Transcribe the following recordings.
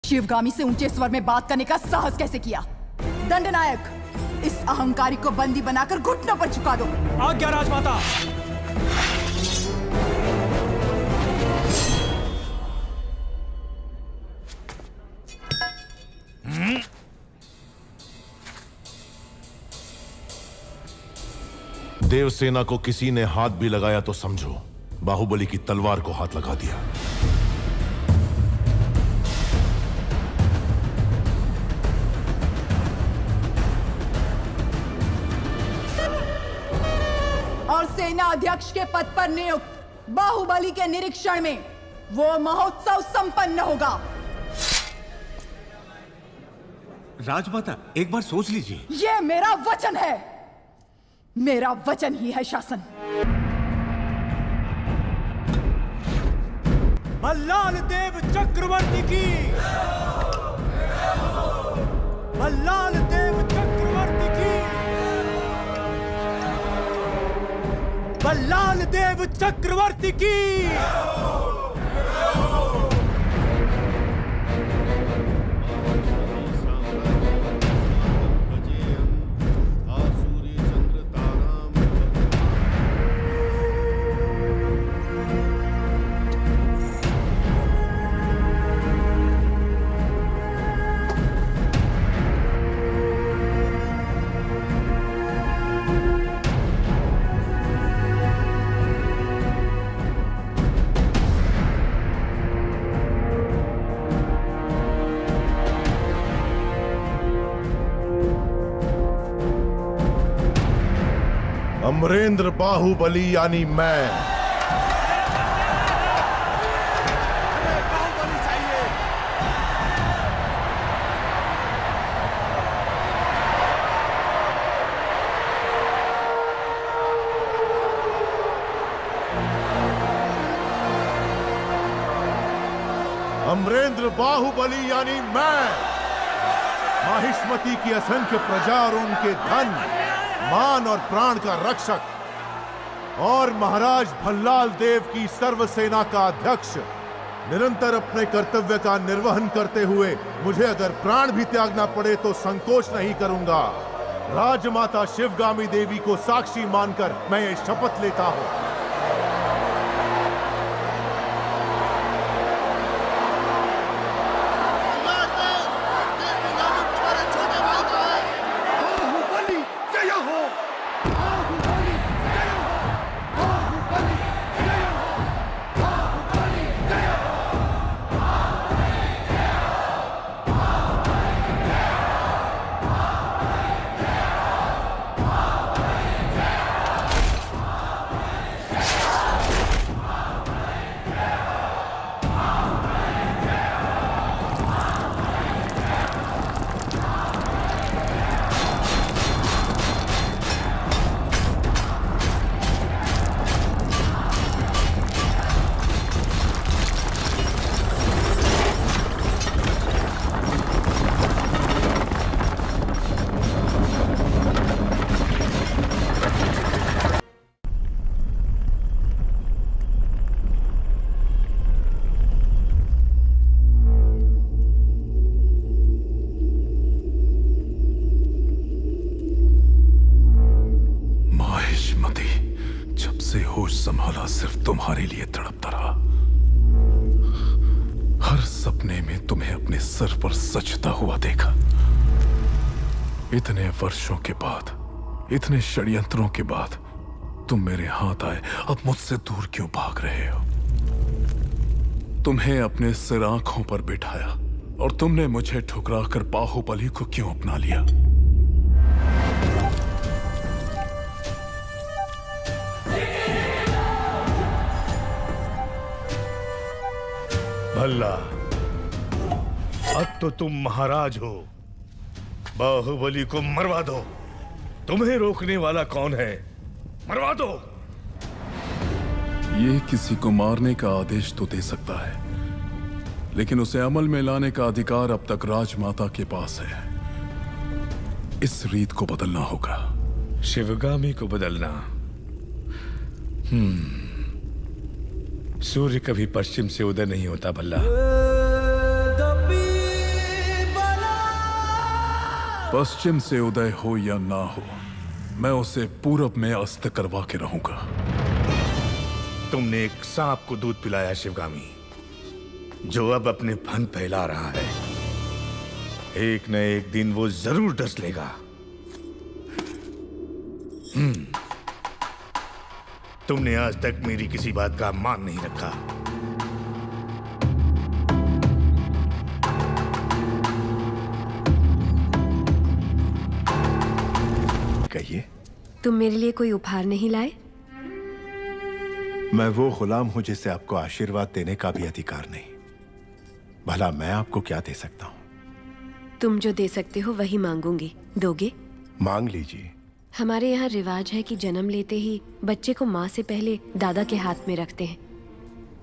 शिवगामी से ऊंचे स्वर में बात करने का साहस कैसे किया? दंडनायक, इस अहंकारी को बंदी बनाकर घुटनों पर झुका दो। आज्ञा राजमाता। देवसेना को किसी ने हाथ भी लगाया तो समझो बाहुबली की तलवार को हाथ लगा दिया। और सेना अध्यक्ष के पद पर नियुक्त बाहुबली के निरीक्षण में वो महोत्सव संपन्न होगा। राजमाता, एक बार सोच लीजिए। ये मेरा वचन है, मेरा वचन ही है शासन। मल्लाल देव चक्रवर्ती की, मल्लाल देव चक्रवर्ती की, मल्लाल देव चक्रवर्ती की। अमरेंद्र बाहुबली यानी मैं अमरेंद्र बाहुबली यानी मैं माहिष्मती की असंख्य प्रजा और उनके धन, मान और प्राण का रक्षक और महाराज भल्लाल देव की सर्व सेना का अध्यक्ष निरंतर अपने कर्तव्य का निर्वहन करते हुए मुझे अगर प्राण भी त्यागना पड़े तो संकोच नहीं करूंगा। राजमाता शिवगामी देवी को साक्षी मानकर मैं ये शपथ लेता हूं। संभाला सिर्फ तुम्हारे लिए तड़पता रहा। हर सपने में तुम्हें अपने सर पर सजता हुआ देखा। इतने वर्षों के बाद, इतने षड्यंत्रों के बाद तुम मेरे हाथ आए, अब मुझसे दूर क्यों भाग रहे हो? तुम्हें अपने सिर आंखों पर बिठाया और तुमने मुझे ठुकराकर बाहुबली को क्यों अपना लिया? भल्ला, अब तो तुम महाराज हो, बाहुबली को मरवा दो। तुम्हें रोकने वाला कौन है? मरवा दो। ये किसी को मारने का आदेश तो दे सकता है, लेकिन उसे अमल में लाने का अधिकार अब तक राजमाता के पास है। इस रीत को बदलना होगा। शिवगामी को बदलना? सूर्य कभी पश्चिम से उदय नहीं होता भल्ला। पश्चिम से उदय हो या ना हो, मैं उसे पूरब में अस्त करवा के रहूंगा। तुमने एक सांप को दूध पिलाया शिवगामी, जो अब अपने फन फैला रहा है। एक न एक दिन वो जरूर डस लेगा। तुमने आज तक मेरी किसी बात का मान नहीं रखा। कहिए। तुम मेरे लिए कोई उपहार नहीं लाए? मैं वो गुलाम हूं जिसे आपको आशीर्वाद देने का भी अधिकार नहीं। भला मैं आपको क्या दे सकता हूं? तुम जो दे सकते हो वही मांगूंगी। दोगे? मांग लीजिए। हमारे यहाँ रिवाज है कि जन्म लेते ही बच्चे को माँ से पहले दादा के हाथ में रखते हैं,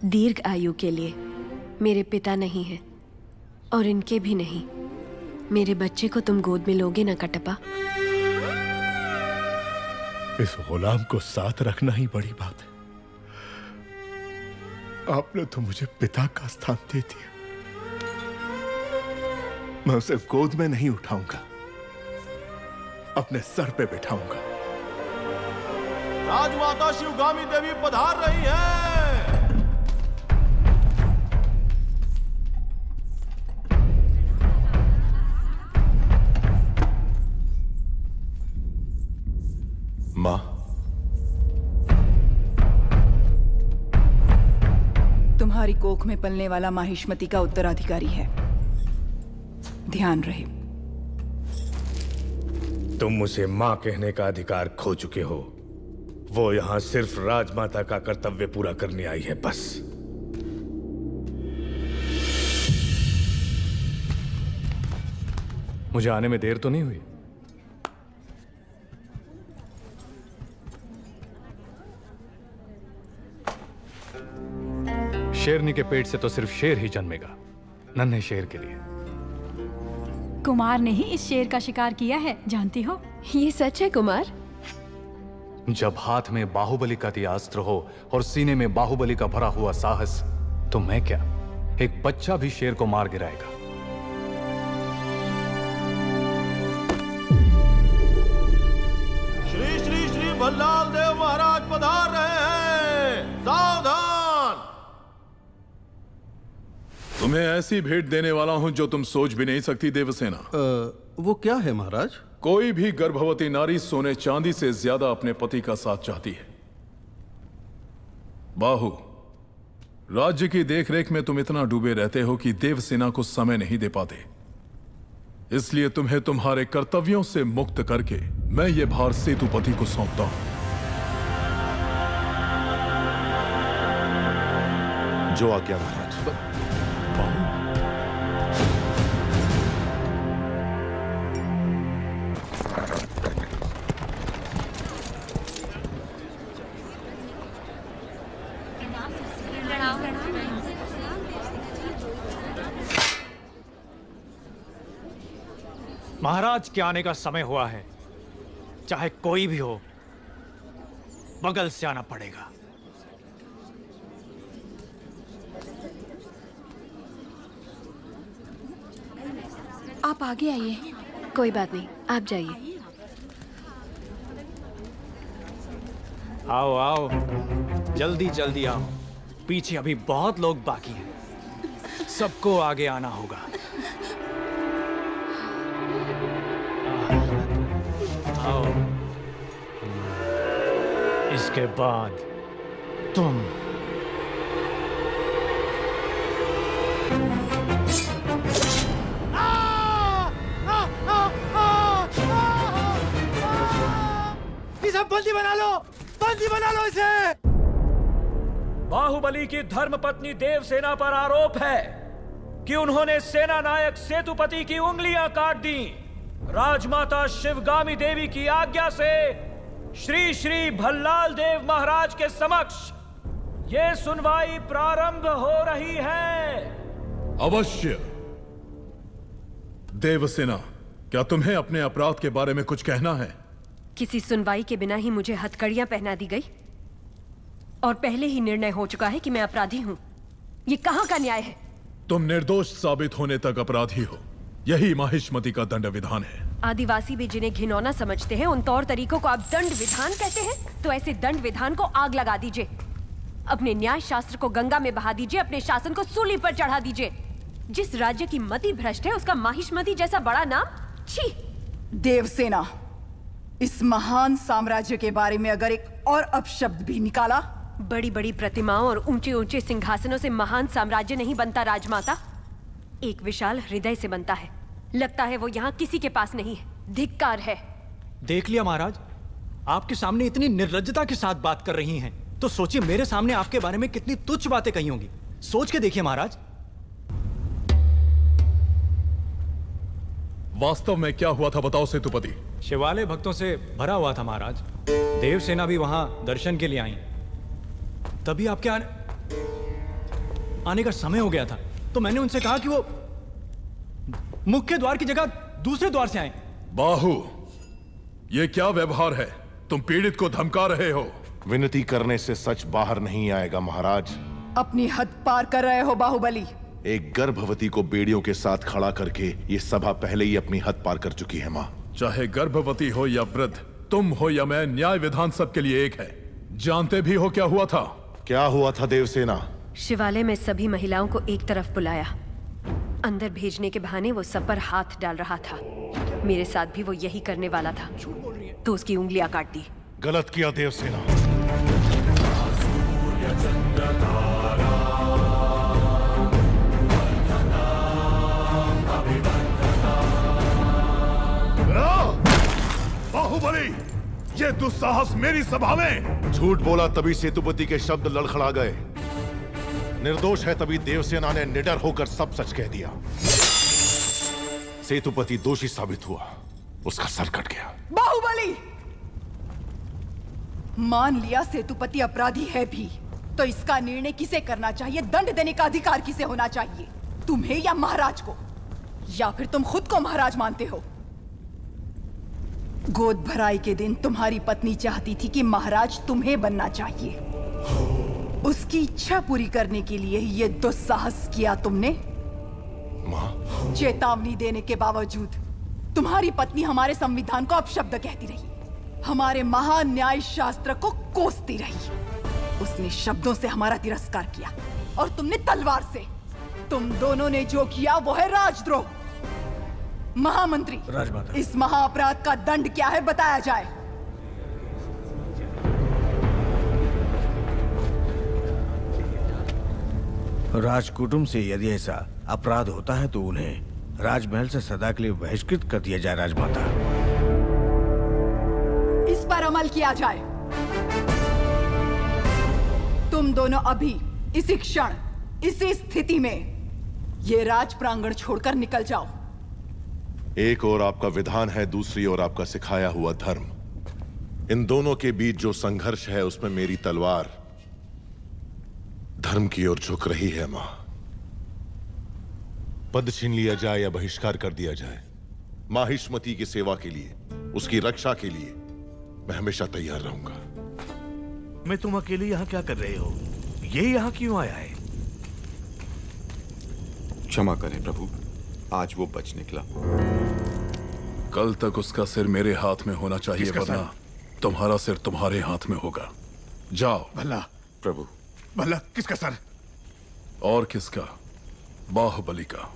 दीर्घ आयु के लिए। मेरे पिता नहीं है और इनके भी नहीं। मेरे बच्चे को तुम गोद में लोगे ना कटप्पा? इस गुलाम को साथ रखना ही बड़ी बात है। आपने तो मुझे पिता का स्थान दे दिया। मैं उसे गोद में नहीं उठाऊंगा, अपने सर पे बिठाऊंगा। राजमाता शिवगामी देवी पधार रही है। मां, तुम्हारी कोख में पलने वाला माहिष्मति का उत्तराधिकारी है, ध्यान रहे। तुम उसे मां कहने का अधिकार खो चुके हो। वो यहां सिर्फ राजमाता का कर्तव्य पूरा करने आई है, बस। मुझे आने में देर तो नहीं हुई? शेरनी के पेट से तो सिर्फ शेर ही जन्मेगा, नन्हे शेर के लिए। कुमार ने ही इस शेर का शिकार किया है, जानती हो? ये सच है कुमार? जब हाथ में बाहुबली का दिया अस्त्र हो और सीने में बाहुबली का भरा हुआ साहस, तो मैं क्या, एक बच्चा भी शेर को मार गिराएगा। श्री श्री श्री भल्लाल देव महाराज पधार रहे हैं। सावधान! तुम्हें ऐसी भेंट देने वाला हूं जो तुम सोच भी नहीं सकती देवसेना। वो क्या है महाराज? कोई भी गर्भवती नारी सोने चांदी से ज्यादा अपने पति का साथ चाहती है। बाहु, राज्य की देखरेख में तुम इतना डूबे रहते हो कि देवसेना को समय नहीं दे पाते। इसलिए तुम्हें तुम्हारे कर्तव्यों से मुक्त करके मैं ये भार सेतुपति को सौंपता हूं। जो आज्ञा महाराज। महाराज के आने का समय हुआ है। चाहे कोई भी हो, बगल से आना पड़ेगा। आप आगे आइए। कोई बात नहीं, आप जाइए। आओ आओ, जल्दी जल्दी आओ। पीछे अभी बहुत लोग बाकी हैं। सबको आगे आना होगा। आओ, इसके बाद तुम। इसे बंदी बना लो, बंदी बना लो इसे। बाहुबली की धर्मपत्नी देवसेना पर आरोप है कि उन्होंने सेना नायक सेतुपति की उंगलियां काट दी। राजमाता शिवगामी देवी की आज्ञा से श्री श्री भल्लाल देव महाराज के समक्ष ये सुनवाई प्रारंभ हो रही है। अवश्य। देवसेना, क्या तुम्हें अपने अपराध के बारे में कुछ कहना है? किसी सुनवाई के बिना ही मुझे हथकड़ियां पहना दी गई और पहले ही निर्णय हो चुका है कि मैं अपराधी हूं। ये कहां का न्याय है? तुम निर्दोष साबित होने तक अपराधी हो। यही माहिष्मति का दंड विधान है। आदिवासी भी जिन्हें घिनौना समझते हैं, उन तौर तरीकों को आप दंड विधान कहते हैं? तो ऐसे दंड विधान को आग लगा दीजिए, अपने न्याय शास्त्र को गंगा में बहा दीजिए, अपने शासन को सूली पर चढ़ा दीजिए। जिस राज्य की मति भ्रष्ट है, उसका माहिष्मति जैसा बड़ा नाम, छी! देवसेना, इस महान साम्राज्य के बारे में अगर एक और अपशब्द भी निकाला, बड़ी बड़ी प्रतिमाओं और ऊंचे ऊंचे सिंहासनों से महान साम्राज्य नहीं बनता राजमाता, एक विशाल हृदय से बनता है। लगता है वो यहाँ किसी के पास नहीं है। धिक्कार है। देख लिया महाराज, आपके सामने इतनी निर्लज्जता के साथ बात कर रही हैं, तो सोचिए मेरे सामने आपके बारे में कितनी तुच्छ बातें कही होंगी। सोच के देखिए महाराज। वास्तव में क्या हुआ था बताओ सेतुपति। शिवालय भक्तों से भरा हुआ था महाराज। देवसेना भी वहां दर्शन के लिए आई। तभी आपके आने का समय हो गया था, तो मैंने उनसे कहा कि वो मुख्य द्वार की जगह दूसरे द्वार से आए। बाहु, ये क्या व्यवहार है? तुम पीड़ित को धमका रहे हो। विनती करने से सच बाहर नहीं आएगा महाराज। अपनी हद पार कर रहे हो बाहुबली। एक गर्भवती को बेड़ियों के साथ खड़ा करके ये सभा पहले ही अपनी हद पार कर चुकी है माँ। चाहे गर्भवती हो या वृद्ध, तुम हो या मैं, न्याय विधान सबके लिए एक है। जानते भी हो क्या हुआ था? क्या हुआ था देवसेना? शिवालय में सभी महिलाओं को एक तरफ बुलाया, अंदर भेजने के बहाने वो सब पर हाथ डाल रहा था। मेरे साथ भी वो यही करने वाला था, तो उसकी उंगलियां काट दी। गलत किया देवसेना। बाहुबली, ये दुस्साहस मेरी सभा में! झूठ बोला तभी सेतुपति के शब्द लड़खड़ा गए। निर्दोष है तभी देवसेना ने निडर होकर सब सच कह दिया। सेतुपति दोषी साबित हुआ, उसका सर कट गया। बाहुबली, मान लिया सेतुपति अपराधी है भी, तो इसका निर्णय किसे करना चाहिए, दंड देने का अधिकार किसे होना चाहिए, तुम्हें या महाराज को? या फिर तुम खुद को महाराज मानते हो? गोद भराई के दिन तुम्हारी पत्नी चाहती थी कि महाराज तुम्हें बनना चाहिए। उसकी इच्छा पूरी करने के लिए ही ये दुस्साहस किया तुमने। माँ, चेतावनी देने के बावजूद तुम्हारी पत्नी हमारे संविधान को अपशब्द कहती रही, हमारे महान न्याय शास्त्र को कोसती रही। उसने शब्दों से हमारा तिरस्कार किया और तुमने तलवार से। तुम दोनों ने जो किया वो है राजद्रोह। महामंत्री, राजमाता, इस महाअपराध का दंड क्या है बताया जाए। राजकुटुंब से यदि ऐसा अपराध होता है तो उन्हें राजमहल से सदा के लिए बहिष्कृत कर दिया जाए राजमाता। इस पर अमल किया जाए। तुम दोनों अभी, इसी क्षण, इसी स्थिति में ये राज प्रांगण छोड़कर निकल जाओ। एक ओर आपका विधान है, दूसरी ओर आपका सिखाया हुआ धर्म। इन दोनों के बीच जो संघर्ष है उसमें मेरी तलवार धर्म की ओर झुक रही है। मां, पद छीन लिया जाए या बहिष्कार कर दिया जाए, माहिष्मति की सेवा के लिए, उसकी रक्षा के लिए मैं हमेशा तैयार रहूंगा। मैं तुम अकेले यहाँ क्या कर रहे हो? ये यहाँ क्यों आया है? क्षमा करें प्रभु, आज वो बच निकला। कल तक उसका सिर मेरे हाथ में होना चाहिए, वरना तुम्हारा सिर तुम्हारे हाथ में होगा। जाओ। भला प्रभु, भला किसका सर? और किसका? बाहुबली का।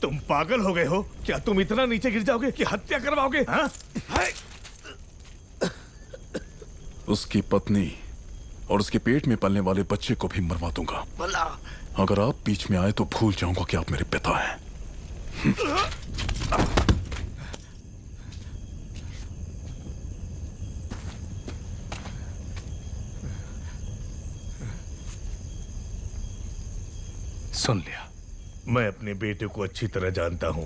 तुम पागल हो गए हो क्या? तुम इतना नीचे गिर जाओगे कि हत्या करवाओगे? हाँ? उसकी पत्नी और उसके पेट में पलने वाले बच्चे को भी मरवा दूंगा। भला अगर आप बीच में आए तो भूल जाऊंगा कि आप मेरे पिता हैं। सुन लिया। मैं अपने बेटे को अच्छी तरह जानता हूं।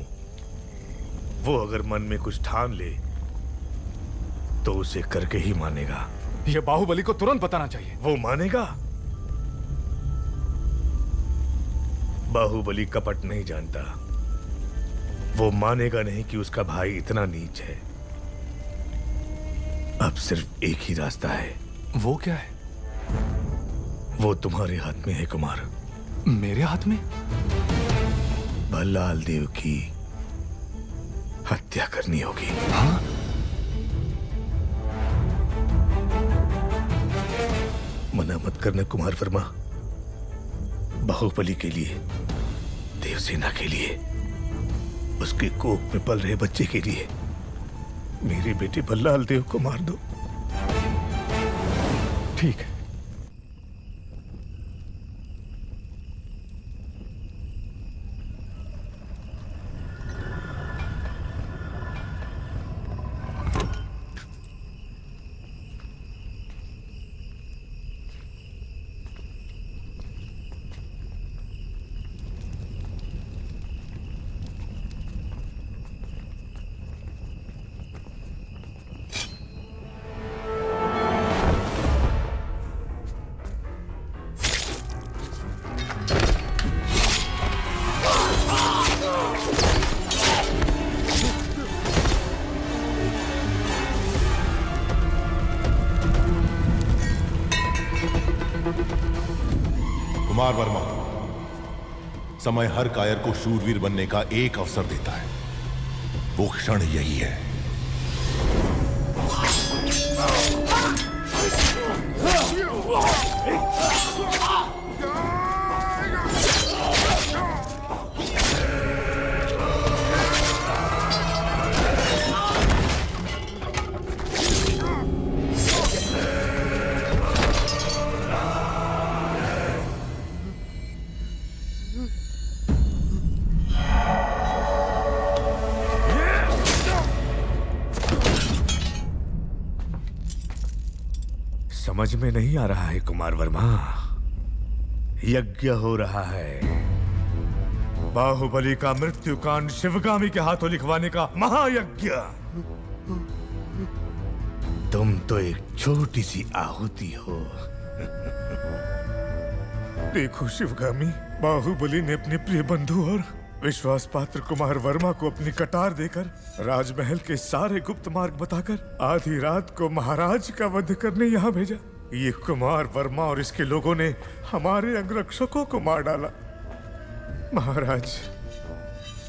वो अगर मन में कुछ ठान ले तो उसे करके ही मानेगा। ये बाहुबली को तुरंत बताना चाहिए। वो मानेगा? बाहुबली कपट नहीं जानता। वो मानेगा नहीं कि उसका भाई इतना नीच है। अब सिर्फ एक ही रास्ता है। वो क्या है? वो तुम्हारे हाथ में है कुमार। मेरे हाथ में? भल्लाल देव की हत्या करनी होगी। मना मत करना कुमार वर्मा। बाहुबली के लिए, देवसेना के लिए, उसके कोख में पल रहे बच्चे के लिए मेरे बेटे भल्लाल देव को मार दो। ठीक है। कुमार वर्मा, समय हर कायर को शूरवीर बनने का एक अवसर देता है। वो क्षण यही है। समझ में नहीं आ रहा है कुमार वर्मा। यज्ञ हो रहा है। बाहुबली का मृत्युकांड शिवगामी के हाथों लिखवाने का महायज्ञ। तुम तो एक छोटी सी आहुति हो। देखो शिवगामी, बाहुबली ने अपने प्रिय बंधु और विश्वास पात्र कुमार वर्मा को अपनी कटार देकर राजमहल के सारे गुप्त मार्ग बताकर आधी रात को महाराज का वध करने यहाँ भेजा। ये कुमार वर्मा और इसके लोगों ने हमारे अंगरक्षकों को मार डाला।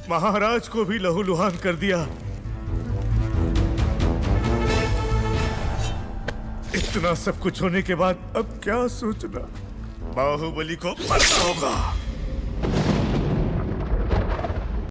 महाराज को भी लहूलुहान कर दिया। इतना सब कुछ होने के बाद अब क्या सोचना? बाहुबली को मरना होगा।